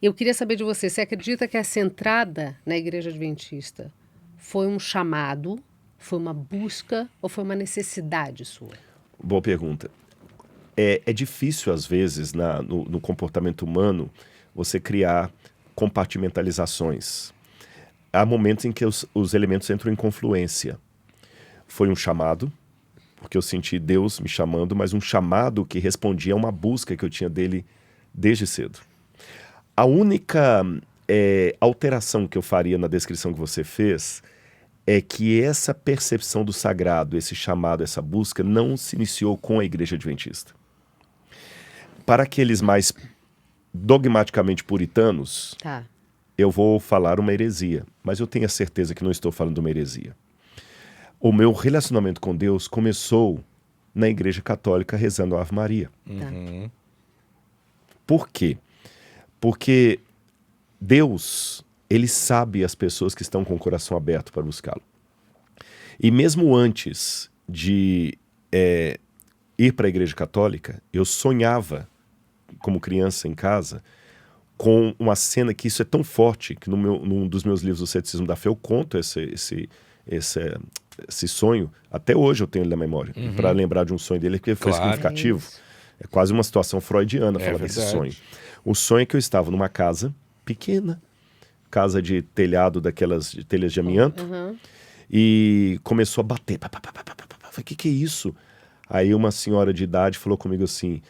Eu queria saber de você acredita que essa entrada na Igreja Adventista foi um chamado, foi uma busca ou foi uma necessidade sua? Boa pergunta. É difícil, às vezes, no comportamento humano, você criar compartimentalizações. Há momentos em que os elementos entram em confluência. Foi um chamado, porque eu senti Deus me chamando, mas um chamado que respondia a uma busca que eu tinha dele desde cedo. A única alteração que eu faria na descrição que você fez é que essa percepção do sagrado, esse chamado, essa busca, não se iniciou com a Igreja Adventista. Para aqueles mais dogmaticamente puritanos, eu vou falar uma heresia, mas eu tenho a certeza que não estou falando uma heresia. O meu relacionamento com Deus começou na Igreja Católica rezando a Ave Maria. Uhum. Por quê? Porque Deus, ele sabe as pessoas que estão com o coração aberto para buscá-lo. E mesmo antes de ir para a Igreja Católica, eu sonhava, como criança em casa, com uma cena que isso é tão forte, que num dos meus livros, O Ceticismo da Fé, eu conto esse sonho. Até hoje eu tenho ele na memória. Para lembrar de um sonho dele, porque foi significativo. É quase uma situação freudiana falar desse sonho. O sonho é que eu estava numa casa pequena, casa de telhado, daquelas de telhas de amianto, e começou a bater. Falei, que é isso? Aí uma senhora de idade falou comigo assim,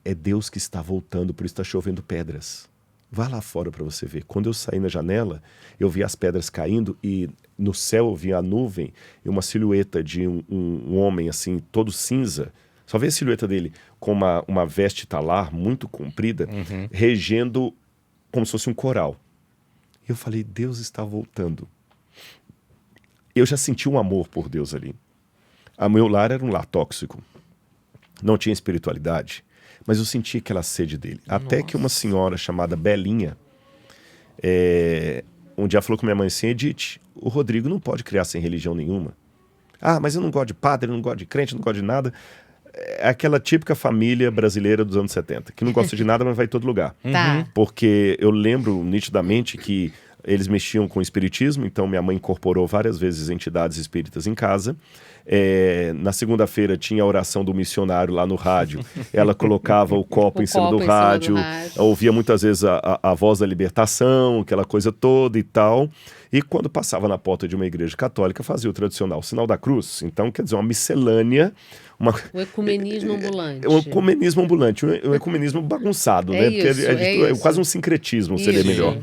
é Deus que está voltando, por isso está chovendo pedras. Vá lá fora para você ver. Quando eu saí na janela, eu vi as pedras caindo e no céu eu vi a nuvem e uma silhueta de um homem assim, todo cinza. Só vi a silhueta dele com uma veste talar muito comprida, regendo como se fosse um coral. E eu falei, Deus está voltando. Eu já senti um amor por Deus ali. O meu lar era um lar tóxico. Não tinha espiritualidade. Mas eu senti aquela sede dele. Até que uma senhora chamada Belinha, um dia falou com minha mãe assim, Edith, o Rodrigo não pode criar sem religião nenhuma. Ah, mas eu não gosto de padre, eu não gosto de crente, eu não gosto de nada. É aquela típica família brasileira dos anos 70, que não gosta de nada, mas vai em todo lugar. Porque eu lembro nitidamente que eles mexiam com o espiritismo, então minha mãe incorporou várias vezes entidades espíritas em casa. Na segunda-feira tinha a oração do missionário lá no rádio. Ela colocava o copo em cima do rádio, ouvia muitas vezes a voz da libertação, aquela coisa toda e tal. E quando passava na porta de uma igreja católica, fazia o tradicional sinal da cruz. Então, quer dizer, uma miscelânea. O ecumenismo ambulante. Um ecumenismo ambulante, um ecumenismo bagunçado, né? Porque é quase um sincretismo, seria melhor.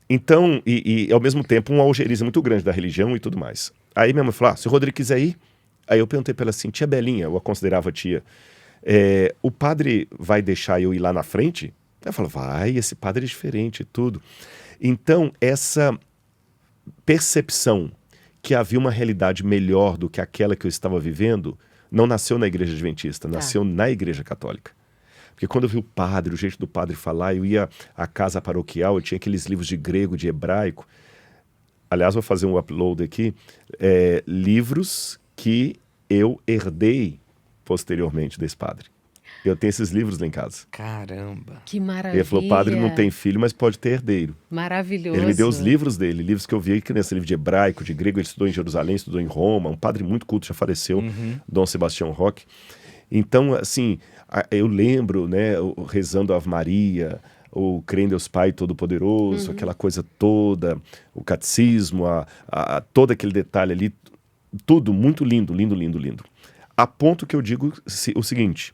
Então, e ao mesmo tempo, uma algeriza muito grande da religião e tudo mais. Aí minha mãe falou, se o Rodrigo quiser ir... Aí eu perguntei para ela assim, tia Belinha, eu a considerava tia, o padre vai deixar eu ir lá na frente? Ela falou, vai, esse padre é diferente e tudo. Então, essa percepção que havia uma realidade melhor do que aquela que eu estava vivendo, não nasceu na Igreja Adventista, nasceu na Igreja Católica. Porque quando eu vi o padre, o jeito do padre falar, eu ia à casa paroquial, eu tinha aqueles livros de grego, de hebraico. Aliás, vou fazer um upload aqui. Livros que eu herdei posteriormente desse padre. Eu tenho esses livros lá em casa. Caramba! Que maravilha! Ele falou, padre não tem filho, mas pode ter herdeiro. Maravilhoso! Ele me deu os livros dele, livros que eu vi criança, livro de hebraico, de grego, ele estudou em Jerusalém, estudou em Roma, um padre muito culto, já faleceu, Dom Sebastião Roque. Então, assim, eu lembro, né, rezando a Ave Maria, o Crê em Deus Pai Todo-Poderoso, aquela coisa toda, o catecismo, todo aquele detalhe ali, tudo muito lindo, lindo, lindo, lindo. A ponto que eu digo o seguinte,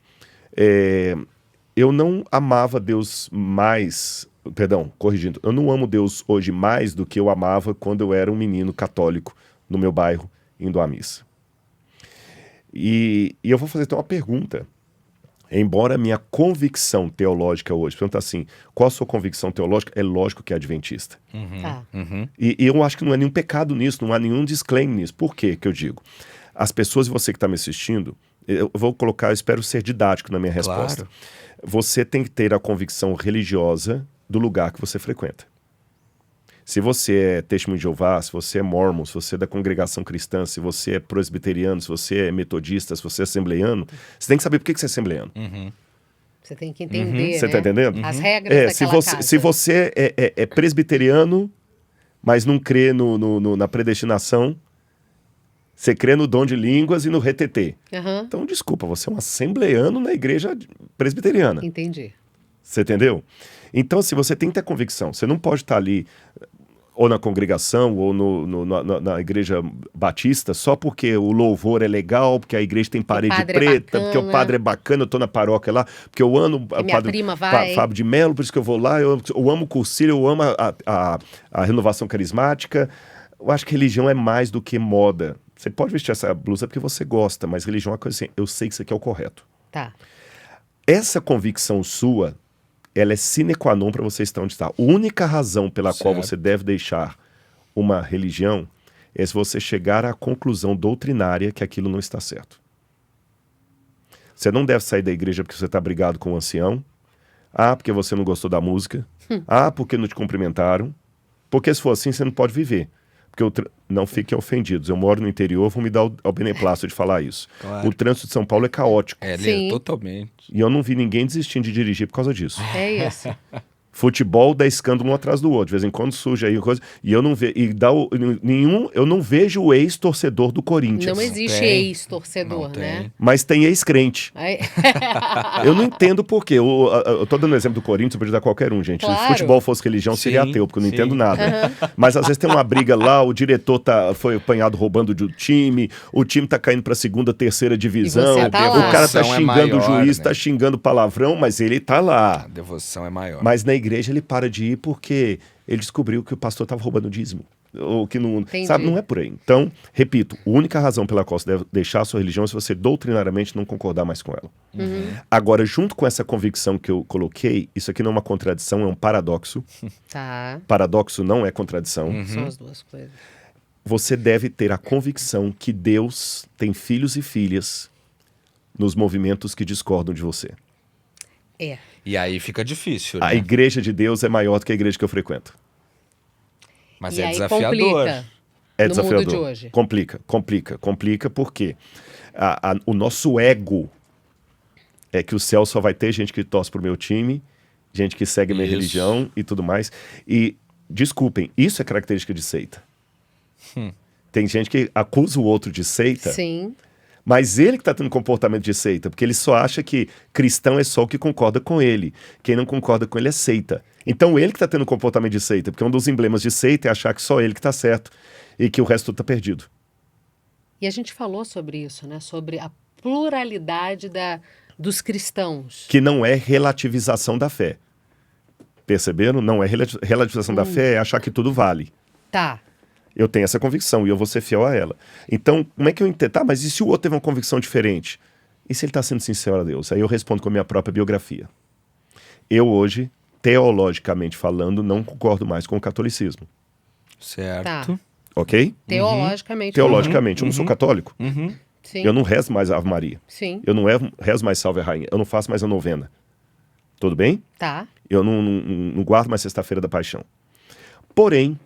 eu não amava Deus mais, perdão, corrigindo, eu não amo Deus hoje mais do que eu amava quando eu era um menino católico no meu bairro, indo à missa. E eu vou fazer então uma pergunta. Embora a minha convicção teológica hoje, pergunta assim, qual a sua convicção teológica? É lógico que é adventista. E eu acho que não há nenhum pecado nisso, não há nenhum disclaimer nisso. Por quê que eu digo? As pessoas, e você que está me assistindo, eu vou colocar, eu espero ser didático na minha resposta. Claro. Você tem que ter a convicção religiosa do lugar que você frequenta. Se você é testemunho de Jeová, se você é mormon, se você é da congregação cristã, se você é presbiteriano, se você é metodista, se você é assembleiano, você tem que saber por que você é assembleiano. Você tem que entender, Você né? tá entendendo? As regras Se daquela você, casa. se você é presbiteriano, mas não crê na predestinação, você crê no dom de línguas e no retetê. Aham, Então, desculpa, você é um assembleano na igreja presbiteriana. entendi. Você entendeu? Então, se você tem que ter convicção, você não pode estar ali ou na congregação ou na igreja batista só porque o louvor é legal, porque a igreja tem parede padre é preta, porque o bacana. padre é bacana, eu tô na paróquia lá, porque eu amo E minha prima vai. Fábio de Mello, por isso que eu vou lá, eu amo o cursilho, eu amo a renovação carismática. Eu acho que religião é mais do que moda. Você pode vestir essa blusa porque você gosta, mas religião é uma coisa assim, eu sei que isso aqui é o correto. Tá. Essa convicção sua, ela é sine qua non para você estar onde está. A única razão pela qual Certo. você deve deixar uma religião é se você chegar à conclusão doutrinária que aquilo não está certo. Você não deve sair da igreja porque você está brigado com o ancião. Ah, porque você não gostou da música. Ah, porque não te cumprimentaram. Porque se for assim, você não pode viver. Porque não fiquem ofendidos. Eu moro no interior, vou me dar ao beneplácito de falar isso. Claro. O trânsito de São Paulo é caótico. É, Sim. totalmente. E eu não vi ninguém desistindo de dirigir por causa disso. É isso. Futebol dá escândalo um atrás do outro. De vez em quando surge aí coisa. E eu não vejo. Eu não vejo o ex-torcedor do Corinthians. Não existe tem. ex-torcedor, Não tem. né? Mas tem ex-crente. Aí- Eu não entendo por quê. Eu tô dando exemplo do Corinthians, eu podia dar qualquer um, gente. Claro. Se futebol fosse religião, seria Sim, ateu, porque eu não sim. entendo nada. Mas às vezes tem uma briga lá, o diretor foi apanhado roubando do time, o time tá caindo pra segunda, terceira divisão, você tá o lá. cara tá A devoção é xingando o maior, juiz, né? tá xingando palavrão, mas ele tá lá. A devoção é maior. Mas na igreja ele para de ir porque ele descobriu que o pastor estava roubando dízimo. Ou que não. Entendi. Sabe, não é por aí. Então, repito, a única razão pela qual você deve deixar a sua religião é se você doutrinariamente não concordar mais com ela. Agora, junto com essa convicção que eu coloquei, isso aqui não é uma contradição, é um paradoxo. Tá. Paradoxo não é contradição. São as duas coisas. Você deve ter a convicção que Deus tem filhos e filhas nos movimentos que discordam de você. É. E aí fica difícil, A né? igreja de Deus é maior do que a igreja que eu frequento. Mas E é aí desafiador. complica. É No mundo desafiador. de hoje. Complica porque o nosso ego é que o céu só vai ter gente que torce pro meu time, gente que segue minha Isso. religião e tudo mais. E, desculpem, isso é característica de seita. Tem gente que acusa o outro de seita, Sim. mas ele que está tendo comportamento de seita, porque ele só acha que cristão é só o que concorda com ele. Quem não concorda com ele é seita. Então ele que está tendo comportamento de seita, porque um dos emblemas de seita é achar que só ele que está certo e que o resto tudo está perdido. E a gente falou sobre isso, né? Sobre a pluralidade dos cristãos. Que não é relativização da fé. Perceberam? Não é relativização da fé, é achar que tudo vale. Tá. Eu tenho essa convicção e eu vou ser fiel a ela. Então, como é que eu entendo? Tá, mas e se o outro teve uma convicção diferente? E se ele está sendo sincero a Deus? Aí eu respondo com a minha própria biografia. Eu hoje, teologicamente falando, não concordo mais com o catolicismo. Certo. Tá. Ok? Teologicamente. Teologicamente, eu não sou católico. Sim. Eu não rezo mais a Ave Maria. Sim. Eu não rezo mais Salve a Rainha. Eu não faço mais a novena. Tudo bem? Tá. Eu não guardo mais Sexta-feira da Paixão. Porém,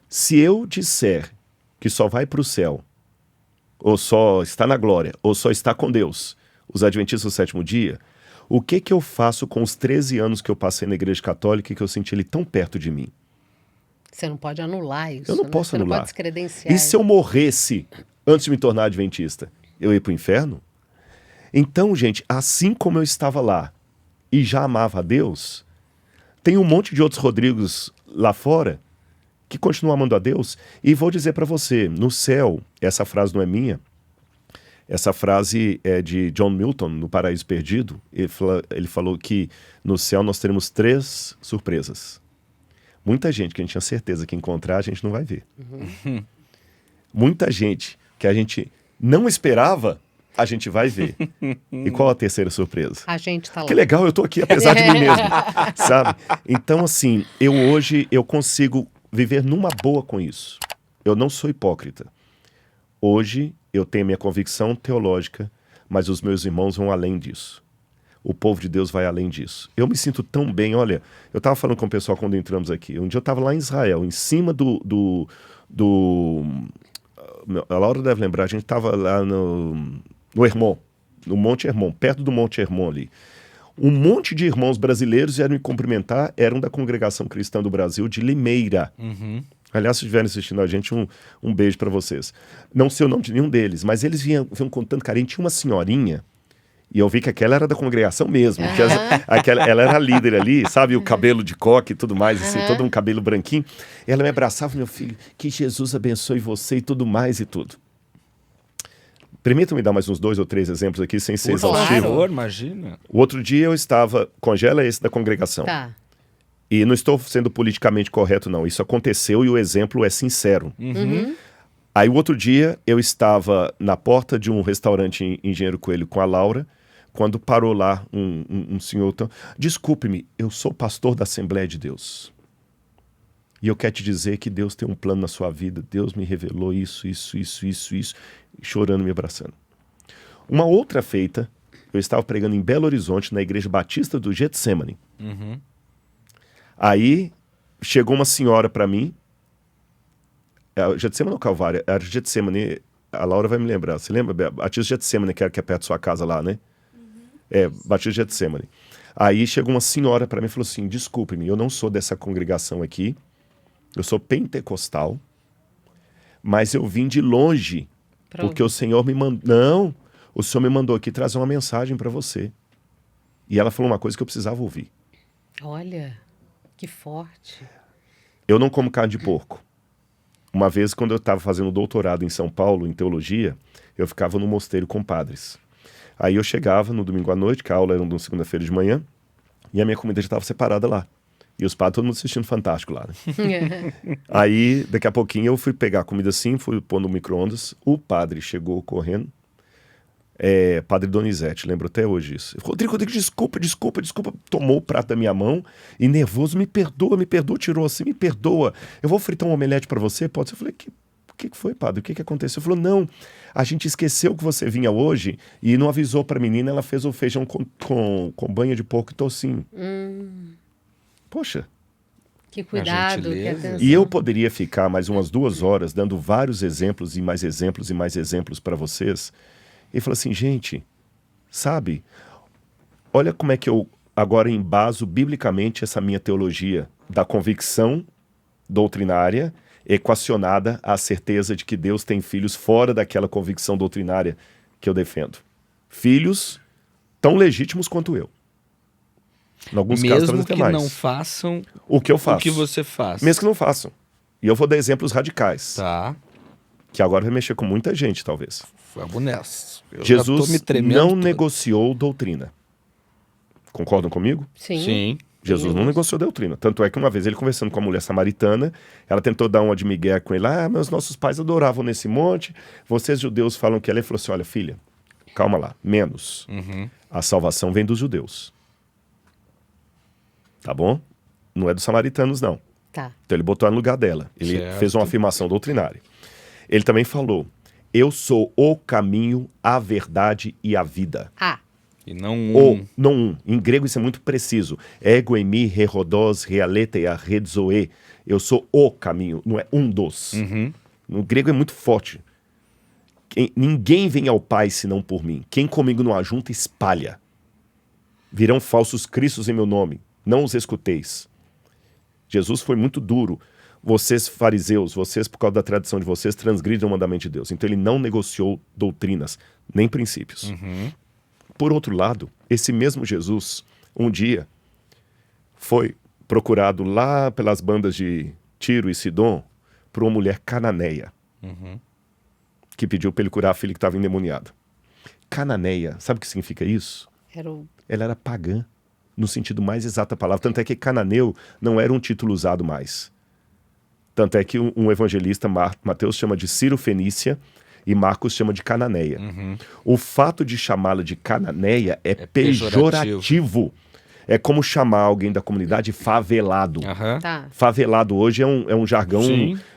se eu disser que só vai para o céu, ou só está na glória, ou só está com Deus, os adventistas do sétimo dia, o que eu faço com os 13 anos que eu passei na igreja católica e que eu senti ele tão perto de mim? Você não pode anular isso. Eu não né? posso Você anular. não pode descredenciar. E se eu morresse antes de me tornar adventista? Eu ia para o inferno? Então, gente, assim como eu estava lá e já amava a Deus, tem um monte de outros Rodrigos lá fora que continuam amando a Deus. E vou dizer para você, no céu, essa frase não é minha, essa frase é de John Milton, no Paraíso Perdido. Ele falou que no céu nós teremos 3 surpresas. Muita gente que a gente tinha certeza que encontrar, a gente não vai ver. Muita gente que a gente não esperava, a gente vai ver. E qual a terceira surpresa? A gente tá lá. Que legal, eu tô aqui apesar de mim mesmo, sabe? Então, assim, hoje eu consigo viver numa boa com isso. Eu não sou hipócrita. Hoje eu tenho minha convicção teológica, mas os meus irmãos vão além disso. O povo de Deus vai além disso. Eu me sinto tão bem, olha, eu estava falando com o pessoal quando entramos aqui. Um dia eu estava lá em Israel, em cima a Laura deve lembrar, a gente estava lá no Hermon, no Monte Hermon, perto do Monte Hermon ali. Um monte de irmãos brasileiros vieram me cumprimentar, eram da Congregação Cristã do Brasil de Limeira. Aliás, se estiverem assistindo a gente, um beijo para vocês. Não sei o nome de nenhum deles, mas eles vinham contando carinho. Tinha uma senhorinha, e eu vi que aquela era da congregação mesmo. Que ela era a líder ali, sabe? O cabelo de coque e tudo mais, assim, todo um cabelo branquinho. Ela me abraçava, meu filho, que Jesus abençoe você e tudo mais e tudo. Permitam me dar mais uns 2 ou 3 exemplos aqui, sem ser Por exaustivo. favor, imagina. O outro dia eu estava... Congela esse da congregação. Tá. E não estou sendo politicamente correto, não. Isso aconteceu e o exemplo é sincero. Aí o outro dia eu estava na porta de um restaurante em Engenheiro Coelho com a Laura, quando parou lá um senhor... Desculpe-me, eu sou pastor da Assembleia de Deus. E eu quero te dizer que Deus tem um plano na sua vida. Deus me revelou isso. Chorando, me abraçando. Uma outra feita, eu estava pregando em Belo Horizonte, na Igreja Batista do Getsemane. Aí chegou uma senhora para mim, Getsemane ou Calvário? Era Getsemane, a Laura vai me lembrar. Você lembra? Batista Getsemane, que é perto da sua casa lá, né? Batista Getsemane. Aí chegou uma senhora para mim e falou assim, desculpe-me, eu não sou dessa congregação aqui, eu sou pentecostal, mas eu vim de longe, porque o Senhor me mandou... Não, o Senhor me mandou aqui trazer uma mensagem para você. E ela falou uma coisa que eu precisava ouvir. Olha, que forte. Eu não como carne de porco. Uma vez, quando eu estava fazendo doutorado em São Paulo, em teologia, eu ficava no mosteiro com padres. Aí eu chegava no domingo à noite, que a aula era na segunda-feira de manhã, e a minha comida já estava separada lá. E os padres, todo mundo assistindo Fantástico lá, né? Aí, daqui a pouquinho, eu fui pegar a comida assim, fui pôr no micro-ondas. O padre chegou correndo. Padre Donizete, lembro até hoje isso. Rodrigo, desculpa. Tomou o prato da minha mão e nervoso, me perdoa, tirou assim, me perdoa. Eu vou fritar um omelete para você, pode ser? Eu falei, o que foi, padre? O que aconteceu? Ele falou, não, a gente esqueceu que você vinha hoje e não avisou para a menina, ela fez o feijão com banha de porco e toucinho. Poxa. Que cuidado, que atenção. E eu poderia ficar mais umas 2 horas dando vários exemplos e mais exemplos para vocês. E falou assim, gente, sabe, olha como é que eu agora embaso biblicamente essa minha teologia da convicção doutrinária equacionada à certeza de que Deus tem filhos fora daquela convicção doutrinária que eu defendo. Filhos tão legítimos quanto eu. Em alguns casos, talvez até mais. Mesmo que não façam o que eu faço. O que você faz. Mesmo que não façam. E eu vou dar exemplos radicais. Tá. Que agora vai mexer com muita gente, talvez. Vamos nessa. Jesus não negociou doutrina. Concordam comigo? Sim. Jesus não negociou doutrina. Tanto é que uma vez ele conversando com a mulher samaritana, ela tentou dar uma de migué com ele. Mas nossos pais adoravam nesse monte. Vocês judeus falam que ela falou assim, olha filha, calma lá, menos. A salvação vem dos judeus. Tá bom? Não é dos samaritanos, não. Tá. Então ele botou ela no lugar dela. Ele fez uma afirmação doutrinária. Ele também falou, eu sou o caminho, a verdade e a vida. E não não um. Em grego isso é muito preciso. Ego emi, rerodos, realetheia, redzoe. Eu sou o caminho, não é um dos. No grego é muito forte. Ninguém vem ao Pai senão por mim. Quem comigo não ajunta, espalha. Virão falsos cristos em meu nome. Não os escuteis. Jesus foi muito duro. Vocês, fariseus, vocês, por causa da tradição de vocês, transgridem o mandamento de Deus. Então ele não negociou doutrinas, nem princípios. Por outro lado, esse mesmo Jesus, um dia, foi procurado lá pelas bandas de Tiro e Sidom por uma mulher cananeia, que pediu para ele curar a filha que estava endemoniada. Cananeia, sabe o que significa isso? Ela era pagã, no sentido mais exato da palavra. Tanto é que cananeu não era um título usado mais. Tanto é que um evangelista, Mateus, chama de Ciro-Fenícia e Marcos chama de Cananeia. O fato de chamá-la de Cananeia é pejorativo. É como chamar alguém da comunidade favelado. Tá. Favelado hoje é um jargão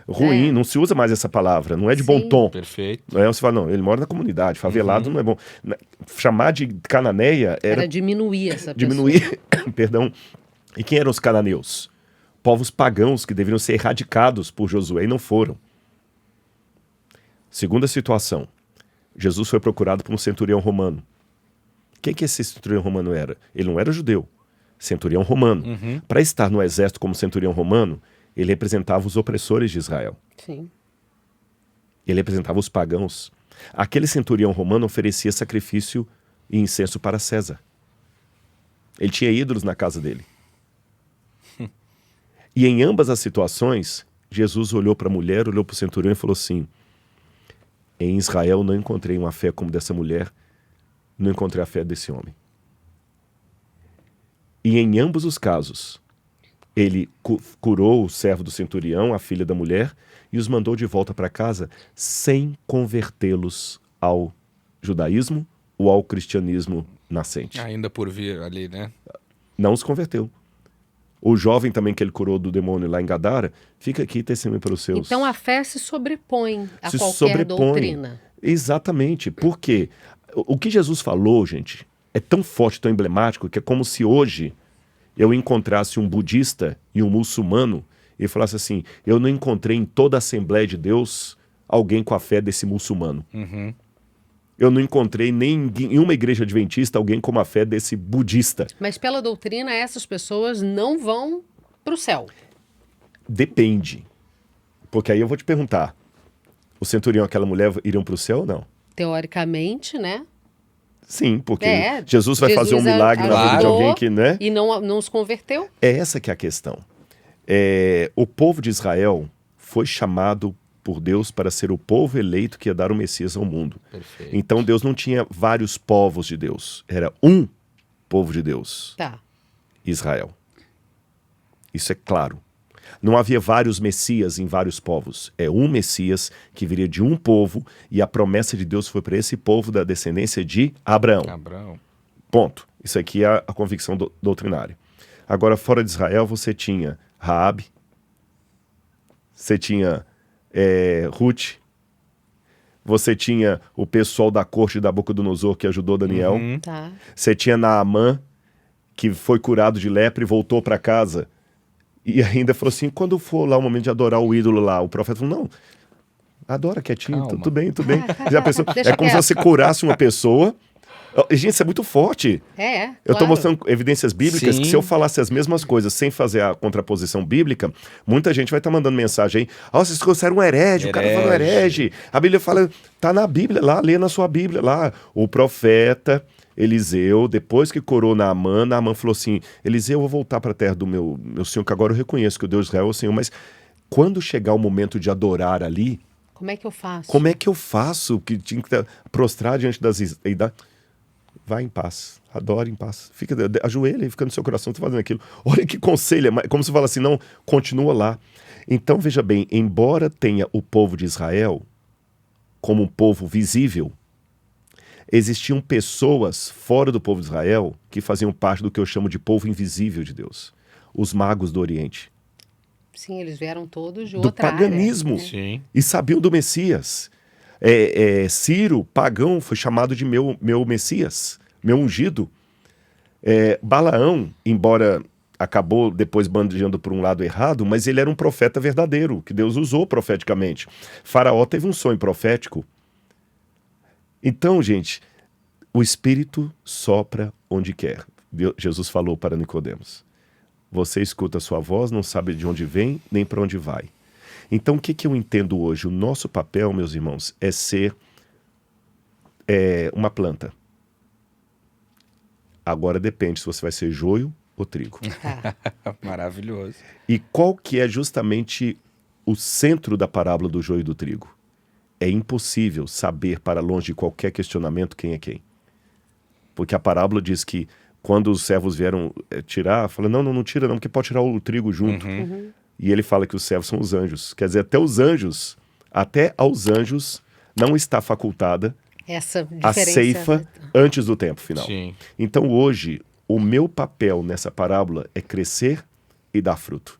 ruim, não se usa mais essa palavra, não é de bom tom. Perfeito. Não é, você fala, não, ele mora na comunidade, favelado não é bom. Chamar de Cananeia era diminuir essa pessoa. Diminuir, perdão. E quem eram os cananeus? Povos pagãos que deveriam ser erradicados por Josué e não foram. Segunda situação. Jesus foi procurado por um centurião romano. que esse centurião romano era? Ele não era judeu, centurião romano. Para estar no exército como centurião romano, ele representava os opressores de Israel. Sim. Ele representava os pagãos. Aquele centurião romano oferecia sacrifício e incenso para César. Ele tinha ídolos na casa dele. E em ambas as situações, Jesus olhou para a mulher, olhou para o centurião e falou assim: em Israel não encontrei uma fé como dessa mulher, não encontrei a fé desse homem. E em ambos os casos, ele curou o servo do centurião, a filha da mulher, e os mandou de volta para casa sem convertê-los ao judaísmo ou ao cristianismo nascente. Ainda por vir ali, né? Não os converteu. O jovem também que ele curou do demônio lá em Gadara, fica aqui testemunho para os seus. Então a fé se sobrepõe a Se qualquer sobrepõe. doutrina. Exatamente. Por quê? O que Jesus falou, gente, é tão forte, tão emblemático, que é como se hoje eu encontrasse um budista e um muçulmano e falasse assim: eu não encontrei em toda a Assembleia de Deus alguém com a fé desse muçulmano. Eu não encontrei nem em uma igreja adventista alguém com a fé desse budista. Mas pela doutrina, essas pessoas não vão para o céu. Depende. Porque aí eu vou te perguntar: o centurião e aquela mulher iriam para o céu ou não? Teoricamente, né? Sim, porque É, Jesus vai fazer um Jesus milagre na vida de ajudou alguém que, né? E não os converteu. É essa que é a questão. O povo de Israel foi chamado por Deus para ser o povo eleito que ia dar o Messias ao mundo. Perfeito. Então Deus não tinha vários povos de Deus. Era um povo de Deus, Tá. Israel. Isso é claro. Não havia vários Messias em vários povos. É um Messias que viria de um povo e a promessa de Deus foi para esse povo da descendência de Abraão. Abraão. Ponto. Isso aqui é a convicção doutrinária. Agora, fora de Israel, você tinha Raabe, você tinha Ruth, você tinha o pessoal da corte da Nabucodonosor que ajudou Daniel, Tá. você tinha Naamã, que foi curado de lepra e voltou para casa, e ainda falou assim: quando for lá o momento de adorar o ídolo lá, o profeta falou: não, adora quietinho, Calma. tudo bem, tudo bem. E a pessoa, Deixa é como se quieto. você curasse uma pessoa. Gente, isso é muito forte. Eu estou claro. mostrando evidências bíblicas que Sim. se eu falasse as mesmas coisas sem fazer a contraposição bíblica, muita gente vai estar mandando mensagem aí: vocês trouxeram um herege, o cara falou herege. A Bíblia fala, tá na Bíblia lá, lê na sua Bíblia lá. O profeta Eliseu, depois que curou Naamã falou assim: Eliseu, eu vou voltar para a terra do meu senhor, que agora eu reconheço que o Deus de Israel é o Senhor, mas quando chegar o momento de adorar ali, Como é que eu faço? como é que eu faço? Que tinha que prostrar diante das idades. Vai em paz, adore em paz. Ajoelha e fica no seu coração, tá fazendo aquilo. Olha que conselho, como se fala assim: não, continua lá. Então, veja bem, embora tenha o povo de Israel como um povo visível, existiam pessoas fora do povo de Israel que faziam parte do que eu chamo de povo invisível de Deus. Os magos do Oriente. Sim, eles vieram todos de Do outra paganismo. área. Sim. E sabiam do Messias. Ciro, pagão, foi chamado de meu Messias, meu ungido. Balaão, embora acabou depois bandeando por um lado errado, mas ele era um profeta verdadeiro, que Deus usou profeticamente. Faraó teve um sonho profético. Então, gente, o Espírito sopra onde quer. Jesus falou para Nicodemos: você escuta a sua voz, não sabe de onde vem, nem para onde vai. Então, o que eu entendo hoje? O nosso papel, meus irmãos, é ser uma planta. Agora depende se você vai ser joio ou trigo. Tá. Maravilhoso. E qual que é justamente o centro da parábola do joio e do trigo? É impossível saber, para longe de qualquer questionamento, quem é quem. Porque a parábola diz que quando os servos vieram tirar, fala: não tira não, porque pode tirar o trigo junto. E ele fala que os servos são os anjos. Quer dizer, até aos anjos não está facultada Essa a diferença. ceifa antes do tempo final. Sim. Então hoje, o meu papel nessa parábola é crescer e dar fruto.